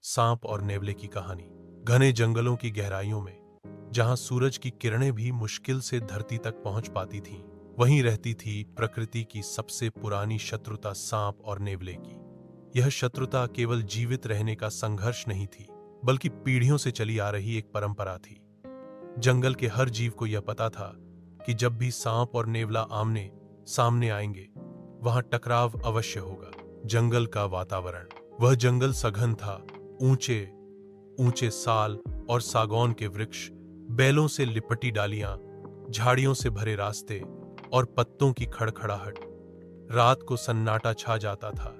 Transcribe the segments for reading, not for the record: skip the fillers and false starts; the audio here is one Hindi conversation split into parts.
सांप और नेवले की कहानी। घने जंगलों की गहराइयों में, जहां सूरज की किरणें भी मुश्किल से धरती तक पहुंच पाती थीं, वहीं रहती थी प्रकृति की सबसे पुरानी शत्रुता, सांप और नेवले की। यह शत्रुता केवल जीवित रहने का संघर्ष नहीं थी, बल्कि पीढ़ियों से चली आ रही एक परंपरा थी। जंगल के हर जीव को यह पता था कि जब भी सांप और नेवला आमने सामने आएंगे, वहां टकराव अवश्य होगा। जंगल का वातावरण, वह जंगल सघन था। ऊंचे ऊंचे साल और सागौन के वृक्ष, बैलों से लिपटी डालियां, झाड़ियों से भरे रास्ते और पत्तों की खड़खड़ाहट। रात को सन्नाटा छा जाता था,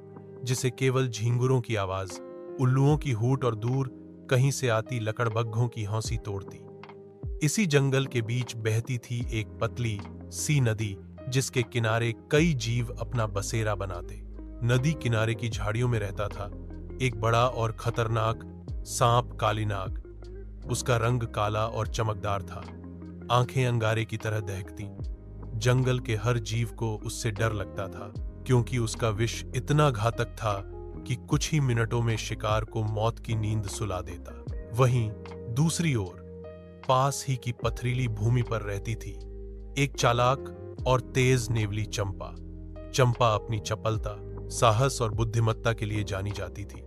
जिसे केवल झींगुरों की आवाज, उल्लुओं की हूट और दूर कहीं से आती लकड़बग्घों की हौंसी तोड़ती। इसी जंगल के बीच बहती थी एक पतली सी नदी, जिसके किनारे कई जीव अपना बसेरा बनाते। नदी किनारे की झाड़ियों में रहता था एक बड़ा और खतरनाक सांप, कालीनाग। उसका रंग काला और चमकदार था, आंखें अंगारे की तरह दहकती। जंगल के हर जीव को उससे डर लगता था, क्योंकि उसका विष इतना घातक था कि कुछ ही मिनटों में शिकार को मौत की नींद सुला देता। वहीं दूसरी ओर, पास ही की पथरीली भूमि पर रहती थी एक चालाक और तेज नेवली, चंपा। चंपा अपनी चपलता, साहस और बुद्धिमत्ता के लिए जानी जाती थी।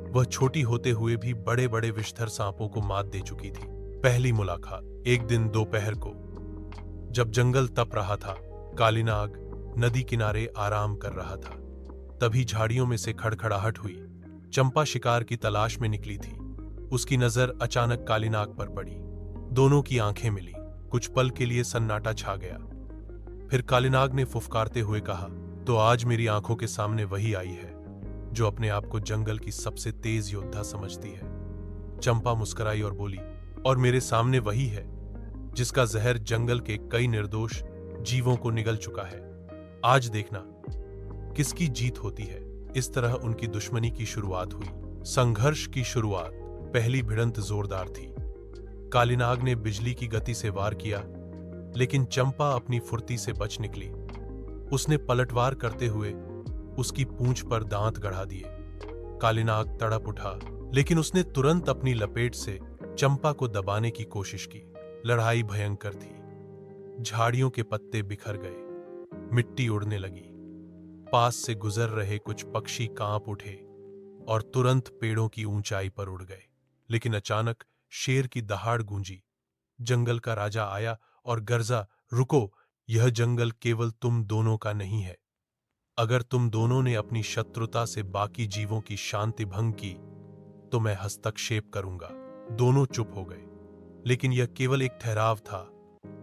वह छोटी होते हुए भी बड़े बड़े विषधर सांपों को मात दे चुकी थी। पहली मुलाकात एक दिन दोपहर को, जब जंगल तप रहा था। कालीनाग नदी किनारे आराम कर रहा था। तभी झाड़ियों में से खड़खड़ाहट हुई। चंपा शिकार की तलाश में निकली थी। उसकी नजर अचानक कालीनाग पर पड़ी। दोनों की आंखें मिली। कुछ पल के लिए सन्नाटा छा गया। फिर कालीनाग ने फुफकारते हुए कहा, तो आज मेरी आंखों के सामने वही आई है जो अपने आप को जंगल की सबसे तेज योद्धा समझती है। चंपा मुस्कुराई और बोली, और मेरे सामने वही है जिसका जहर जंगल के कई निर्दोष जीवों को निगल चुका है। आज देखना किसकी जीत होती है। इस तरह उनकी दुश्मनी की शुरुआत हुई। संघर्ष की शुरुआत। पहली भिड़ंत जोरदार थी। कालीनाग ने बिजली की गति से वार किया, लेकिन चंपा अपनी फुर्ती से बच निकली। उसने पलटवार करते हुए उसकी पूंछ पर दांत गड़ा दिए। कालीनाग तड़प उठा, लेकिन उसने तुरंत अपनी लपेट से चंपा को दबाने की कोशिश की। लड़ाई भयंकर थी। झाड़ियों के पत्ते बिखर गए, मिट्टी उड़ने लगी। पास से गुजर रहे कुछ पक्षी कांप उठे और तुरंत पेड़ों की ऊंचाई पर उड़ गए। लेकिन अचानक शेर की दहाड़ गूंजी। जंगल का राजा आया और गर्जा, रुको, यह जंगल केवल तुम दोनों का नहीं है। अगर तुम दोनों ने अपनी शत्रुता से बाकी जीवों की शांति भंग की, तो मैं हस्तक्षेप करूंगा। दोनों चुप हो गए, लेकिन यह केवल एक ठहराव था।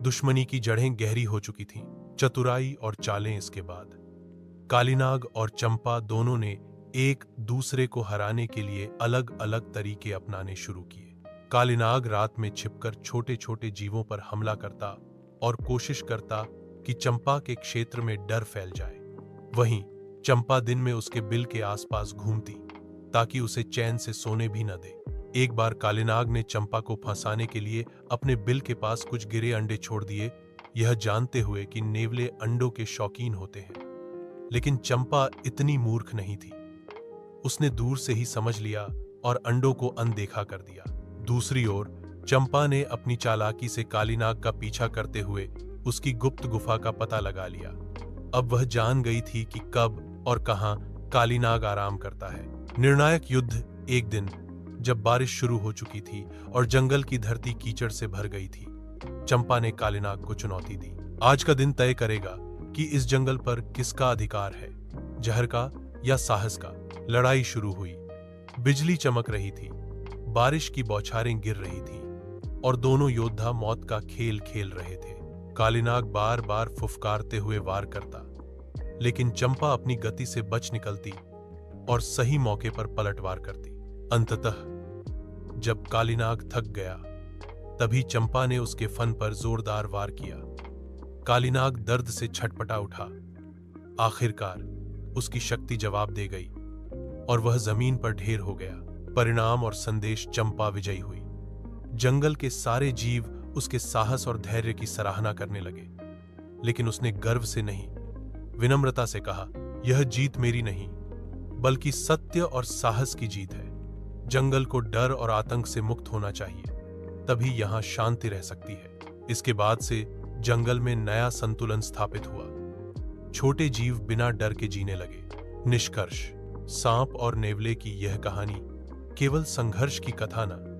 दुश्मनी की जड़ें गहरी हो चुकी थीं। चतुराई और चालें। इसके बाद कालीनाग और चंपा दोनों ने एक दूसरे को हराने के लिए अलग अलग तरीके अपनाने शुरू किए। कालीनाग रात में छिपकर छोटे छोटे जीवों पर हमला करता और कोशिश करता कि चंपा के क्षेत्र में डर फैल जाए। वहीं चंपा दिन में उसके बिल के आसपास घूमती, ताकि उसे चैन से सोने भी न दे। एक बार कालीनाग ने चंपा को फंसाने के लिए अपने बिल के पास कुछ गिरे अंडे छोड़ दिए, यह जानते हुए कि नेवले अंडों के शौकीन होते हैं। लेकिन चंपा इतनी मूर्ख नहीं थी। उसने दूर से ही समझ लिया और अंडों को अनदेखा कर दिया। दूसरी ओर चंपा ने अपनी चालाकी से कालीनाग का पीछा करते हुए उसकी गुप्त गुफा का पता लगा लिया। अब वह जान गई थी कि कब और कहां कालीनाग आराम करता है। निर्णायक युद्ध। एक दिन जब बारिश शुरू हो चुकी थी और जंगल की धरती कीचड़ से भर गई थी, चंपा ने कालीनाग को चुनौती दी। आज का दिन तय करेगा कि इस जंगल पर किसका अधिकार है, जहर का या साहस का। लड़ाई शुरू हुई। बिजली चमक रही थी, बारिश की बौछारें गिर रही थी और दोनों योद्धा मौत का खेल खेल रहे थे। कालीनाग बार बार फुफकारते हुए वार करता, लेकिन चंपा अपनी गति से बच निकलती और सही मौके पर पलटवार करती। अंततः जब कालीनाग थक गया, तभी चंपा ने उसके फन पर जोरदार वार किया। कालीनाग दर्द से छटपटा उठा। आखिरकार उसकी शक्ति जवाब दे गई और वह जमीन पर ढेर हो गया। परिणाम और संदेश, चंपा विजयी हुई। जंगल के सारे जीव उसके साहस और धैर्य की सराहना करने लगे, लेकिन उसने गर्व से नहीं, विनम्रता से कहा, यह जीत मेरी नहीं, बल्कि सत्य और साहस की जीत है। जंगल को डर और आतंक से मुक्त होना चाहिए, तभी यहाँ शांति रह सकती है। इसके बाद से जंगल में नया संतुलन स्थापित हुआ। छोटे जीव बिना डर के जीने लगे। निष्कर्ष, सांप और नेवले की यह कहानी केवल संघर्ष की कथा न